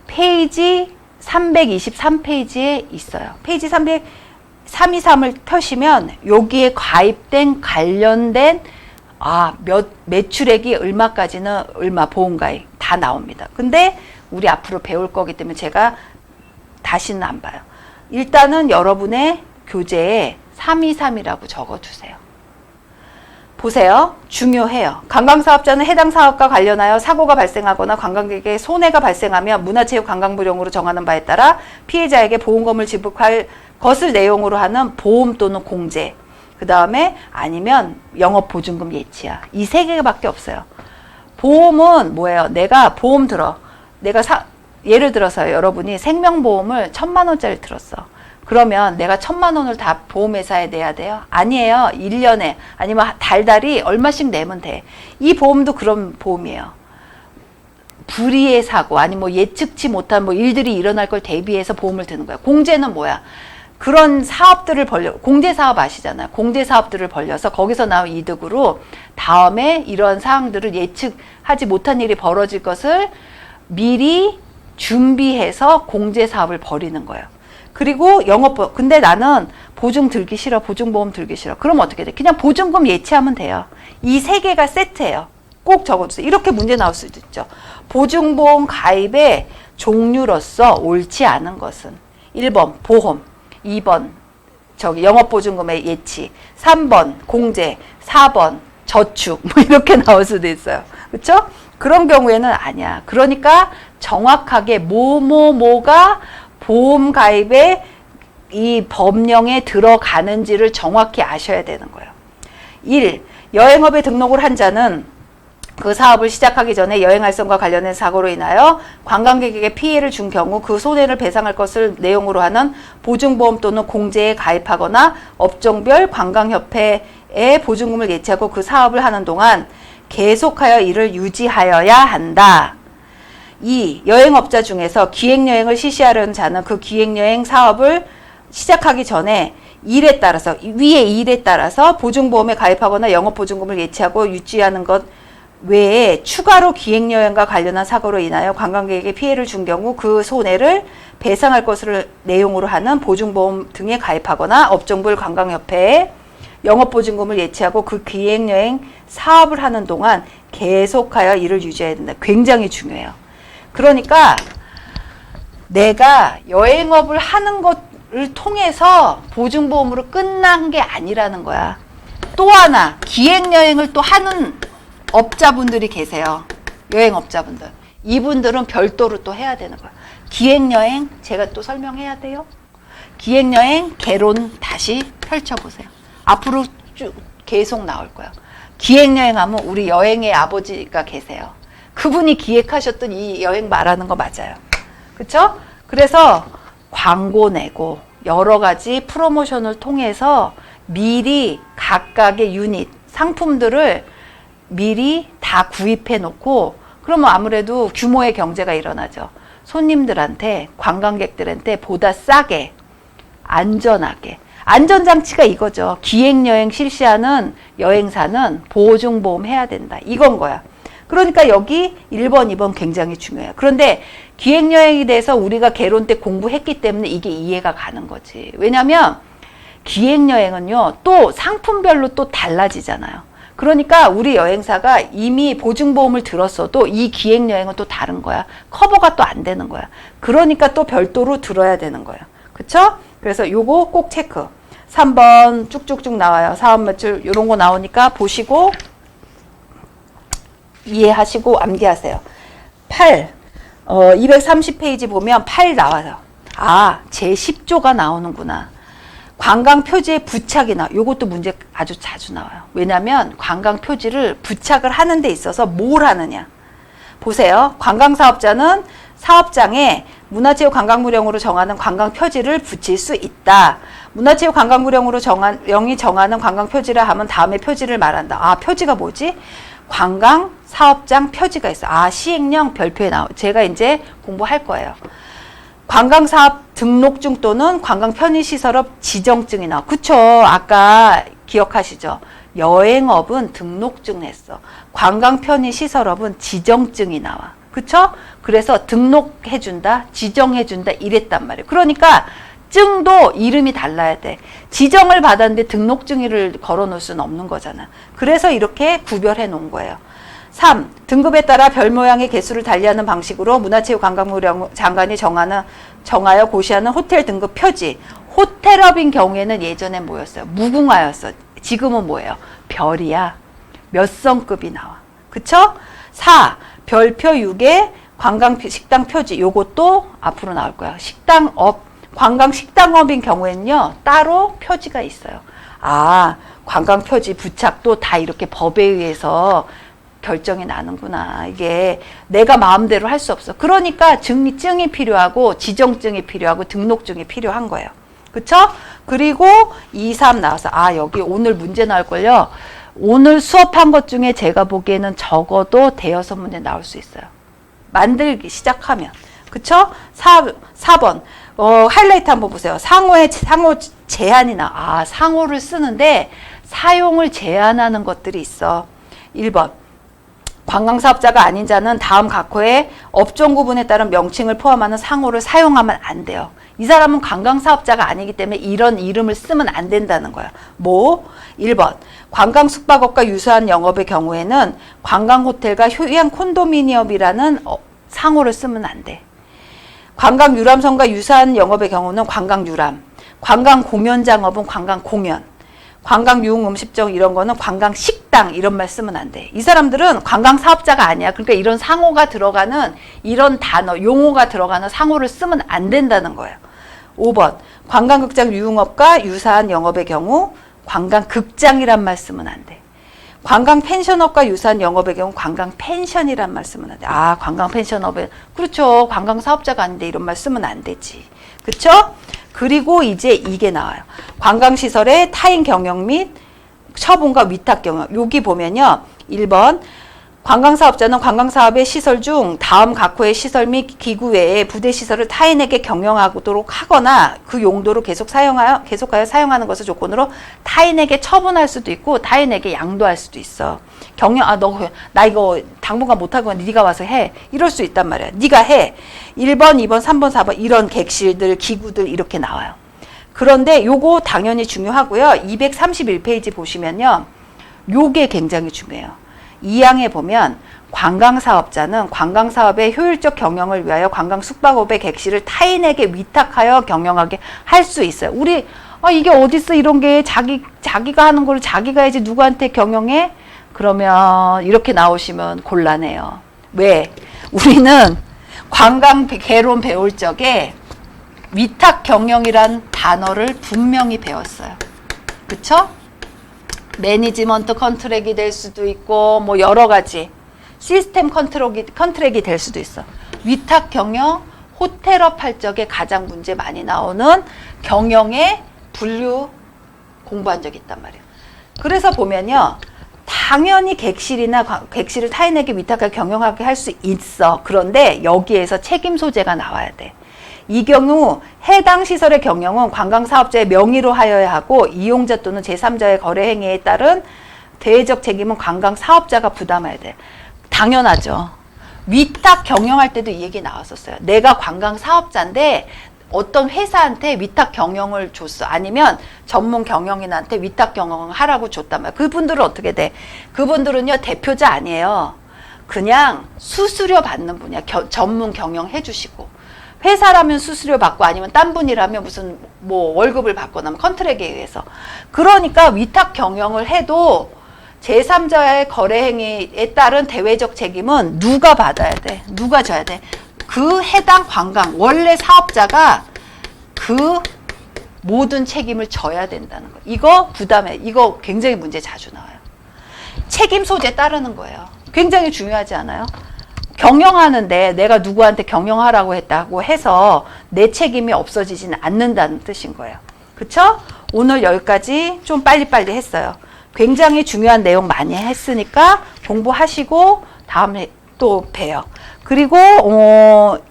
페이지 323페이지에 있어요. 페이지 323을 펴시면 여기에 가입된 관련된 매출액이 얼마까지는 얼마 보험 가입 다 나옵니다. 근데 우리 앞으로 배울 거기 때문에 제가 다시는 안 봐요. 일단은 여러분의 교재에 323이라고 적어두세요. 보세요. 중요해요. 관광사업자는 해당 사업과 관련하여 사고가 발생하거나 관광객에게 손해가 발생하며 문화체육관광부령으로 정하는 바에 따라 피해자에게 보험금을 지불할 것을 내용으로 하는 보험 또는 공제, 그 다음에 아니면 영업보증금 예치야. 이 세 개밖에 없어요. 보험은 뭐예요? 내가 보험 들어. 예를 들어서 여러분이 생명보험을 1,000,000원짜리 들었어. 그러면 내가 1,000,000원을 다 보험회사에 내야 돼요? 아니에요. 1년에 아니면 달달이 얼마씩 내면 돼. 이 보험도 그런 보험이에요. 불의의 사고 아니면 뭐 예측치 못한 뭐 일들이 일어날 걸 대비해서 보험을 드는 거야. 공제는 뭐야? 그런 사업들을 공제 사업 아시잖아요. 공제 사업들을 벌려서 거기서 나온 이득으로 다음에 이런 사항들을 예측하지 못한 일이 벌어질 것을 미리 준비해서 공제 사업을 벌이는 거예요. 그리고 근데 나는 보증 들기 싫어. 보증보험 들기 싫어. 그럼 어떻게 돼? 그냥 보증금 예치하면 돼요. 이 세 개가 세트예요. 꼭 적어주세요. 이렇게 문제 나올 수도 있죠. 보증보험 가입의 종류로서 옳지 않은 것은 1번 보험, 2번 영업보증금의 예치, 3번 공제, 4번 저축 뭐 이렇게 나올 수도 있어요. 그렇죠? 그런 경우에는 아니야. 그러니까 정확하게 뭐가 보험 가입에 이 법령에 들어가는지를 정확히 아셔야 되는 거예요. 1. 여행업에 등록을 한 자는 그 사업을 시작하기 전에 여행 활성과 관련된 사고로 인하여 관광객에게 피해를 준 경우 그 손해를 배상할 것을 내용으로 하는 보증보험 또는 공제에 가입하거나 업종별 관광협회에 보증금을 예치하고 그 사업을 하는 동안 계속하여 이를 유지하여야 한다. 2. 여행업자 중에서 기획여행을 실시하려는 자는 그 기획여행 사업을 시작하기 전에 일에 따라서 위의 일에 따라서 보증보험에 가입하거나 영업보증금을 예치하고 유지하는 것 외에 추가로 기획여행과 관련한 사고로 인하여 관광객에게 피해를 준 경우 그 손해를 배상할 것을 내용으로 하는 보증보험 등에 가입하거나 업종별 관광협회에 영업보증금을 예치하고 그 기획여행 사업을 하는 동안 계속하여 이를 유지해야 된다. 굉장히 중요해요. 그러니까 내가 여행업을 하는 것을 통해서 보증보험으로 끝난 게 아니라는 거야. 또 하나 기획여행을 또 하는 업자분들이 계세요. 여행업자분들. 이분들은 별도로 또 해야 되는 거야. 기획여행 제가 또 설명해야 돼요. 기획여행 개론 다시 펼쳐보세요. 앞으로 쭉 계속 나올 거야. 기획여행하면 우리 여행의 아버지가 계세요. 그분이 기획하셨던 이 여행 말하는 거 맞아요. 그쵸? 그래서 광고 내고 여러 가지 프로모션을 통해서 미리 각각의 유닛, 상품들을 미리 다 구입해 놓고 그러면 아무래도 규모의 경제가 일어나죠. 손님들한테, 관광객들한테 보다 싸게, 안전하게. 안전장치가 이거죠. 기획여행 실시하는 여행사는 보증보험 해야 된다. 이건 거야. 그러니까 여기 1번, 2번 굉장히 중요해요. 그런데 기획여행에 대해서 우리가 개론 때 공부했기 때문에 이게 이해가 가는 거지. 왜냐면 기획여행은요, 또 상품별로 또 달라지잖아요. 그러니까 우리 여행사가 이미 보증보험을 들었어도 이 기획여행은 또 다른 거야. 커버가 또 안 되는 거야. 그러니까 또 별도로 들어야 되는 거야. 그쵸? 그래서 요거 꼭 체크. 3번 쭉쭉쭉 나와요. 사업 매출 요런 거 나오니까 보시고 이해하시고 암기하세요. 8, 230페이지 보면 8 나와요. 제10조가 나오는구나. 관광 표지에 부착이 나와. 요것도 문제 아주 자주 나와요. 왜냐면 관광 표지를 부착을 하는 데 있어서 뭘 하느냐. 보세요. 관광사업자는 사업장에 문화체육관광부령으로 정하는 관광 표지를 붙일 수 있다. 문화체육관광부령으로 영이 정하는 관광 표지라 하면 다음에 표지를 말한다. 아, 표지가 뭐지? 관광사업장 표지가 있어. 아, 시행령 별표에 나와. 제가 이제 공부할 거예요. 관광사업 등록증 또는 관광편의시설업 지정증이 나와. 그쵸? 아까 기억하시죠? 여행업은 등록증 냈어. 관광편의시설업은 지정증이 나와. 그쵸? 그래서 등록해준다, 지정해준다 이랬단 말이에요. 그러니까 증도 이름이 달라야 돼. 지정을 받았는데 등록증을 걸어놓을 수는 없는 거잖아. 그래서 이렇게 구별해 놓은 거예요. 3. 등급에 따라 별 모양의 개수를 달리하는 방식으로 문화체육관광부 장관이 정하여 고시하는 호텔 등급 표지. 호텔업인 경우에는 예전에 뭐였어요? 무궁화였어. 지금은 뭐예요? 별이야. 몇 성급이 나와. 그쵸? 4. 별표 6에 관광 식당 표지. 요것도 앞으로 나올 거야. 식당업. 관광 식당업인 경우에는요. 따로 표지가 있어요. 아, 관광 표지 부착도 다 이렇게 법에 의해서 결정이 나는구나. 이게 내가 마음대로 할 수 없어. 그러니까 증이 필요하고 지정증이 필요하고 등록증이 필요한 거예요. 그쵸? 그리고 2, 3 나와서 아, 여기 오늘 문제 나올걸요. 오늘 수업한 것 중에 제가 보기에는 적어도 대여섯 문제 나올 수 있어요. 만들기 시작하면. 그쵸? 4번. 하이라이트 한번 보세요. 상호 제한이 나. 아, 상호를 쓰는데 사용을 제한하는 것들이 있어. 1번. 관광사업자가 아닌 자는 다음 각호의 업종 구분에 따른 명칭을 포함하는 상호를 사용하면 안 돼요. 이 사람은 관광사업자가 아니기 때문에 이런 이름을 쓰면 안 된다는 거야. 뭐? 1번. 관광숙박업과 유사한 영업의 경우에는 관광호텔과 휴양 콘도미니엄이라는 상호를 쓰면 안 돼. 관광유람선과 유사한 영업의 경우는 관광유람. 관광공연장업은 관광공연. 관광유흥음식점 이런 거는 관광식당 이런 말 쓰면 안 돼. 이 사람들은 관광사업자가 아니야. 그러니까 이런 상호가 들어가는 이런 단어, 용어가 들어가는 상호를 쓰면 안 된다는 거예요. 5번. 관광극장 유흥업과 유사한 영업의 경우 관광극장이란 말 쓰면 안 돼. 관광펜션업과 유사한 영업의 경우 관광펜션이란 말 쓰면 안 돼. 아, 관광펜션업에 그렇죠. 관광사업자가 아닌데 이런 말 쓰면 안 되지. 그렇죠? 그리고 이제 이게 나와요. 관광시설의 타인 경영 및 처분과 위탁 경영. 여기 보면요. 1번. 관광사업자는 관광사업의 시설 중 다음 각호의 시설 및 기구 외에 부대시설을 타인에게 경영하도록 하거나 그 용도로 계속하여 사용하는 것을 조건으로 타인에게 처분할 수도 있고 타인에게 양도할 수도 있어. 나 이거 당분간 못하고 네가 와서 해. 이럴 수 있단 말이야. 네가 해. 1번, 2번, 3번, 4번 이런 객실들, 기구들 이렇게 나와요. 그런데 요거 당연히 중요하고요. 231페이지 보시면요. 요게 굉장히 중요해요. 2항에 보면 관광사업자는 관광사업의 효율적 경영을 위하여 관광숙박업의 객실을 타인에게 위탁하여 경영하게 할 수 있어요. 우리 이게 어딨어 이런 게 자기가 하는 걸 자기가 해야지 누구한테 경영해? 그러면 이렇게 나오시면 곤란해요. 왜? 우리는 관광개론 배울 적에 위탁 경영이란 단어를 분명히 배웠어요. 그쵸? 매니지먼트 컨트랙이 될 수도 있고 뭐 여러 가지 시스템 컨트랙이 될 수도 있어. 위탁 경영, 호텔업 할 적에 가장 문제 많이 나오는 경영의 분류 공부한 적이 있단 말이에요. 그래서 보면요. 당연히 객실을 타인에게 위탁하게 경영하게 할 수 있어. 그런데 여기에서 책임 소재가 나와야 돼. 이 경우 해당 시설의 경영은 관광사업자의 명의로 하여야 하고 이용자 또는 제3자의 거래 행위에 따른 대외적 책임은 관광사업자가 부담해야 돼. 당연하죠. 위탁 경영할 때도 이 얘기 나왔었어요. 내가 관광사업자인데 어떤 회사한테 위탁 경영을 줬어. 아니면 전문 경영인한테 위탁 경영을 하라고 줬단 말이야. 그분들은 어떻게 돼? 그분들은요 대표자 아니에요. 그냥 수수료 받는 분이야. 전문 경영 해주시고. 회사라면 수수료 받고 아니면 딴 분이라면 무슨 뭐 월급을 받거나 컨트랙에 의해서. 그러니까 위탁 경영을 해도 제3자의 거래 행위에 따른 대외적 책임은 누가 받아야 돼? 누가 져야 돼? 그 해당 관광 원래 사업자가 그 모든 책임을 져야 된다는 거. 이거 부담해. 이거 굉장히 문제 자주 나와요. 책임 소재 따르는 거예요. 굉장히 중요하지 않아요? 경영하는데 내가 누구한테 경영하라고 했다고 해서 내 책임이 없어지지는 않는다는 뜻인 거예요. 그쵸? 오늘 여기까지 좀 빨리빨리 했어요. 굉장히 중요한 내용 많이 했으니까 공부하시고 다음에 또 봬요. 그리고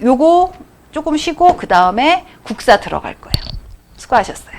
요거 조금 쉬고 그 다음에 국사 들어갈 거예요. 수고하셨어요.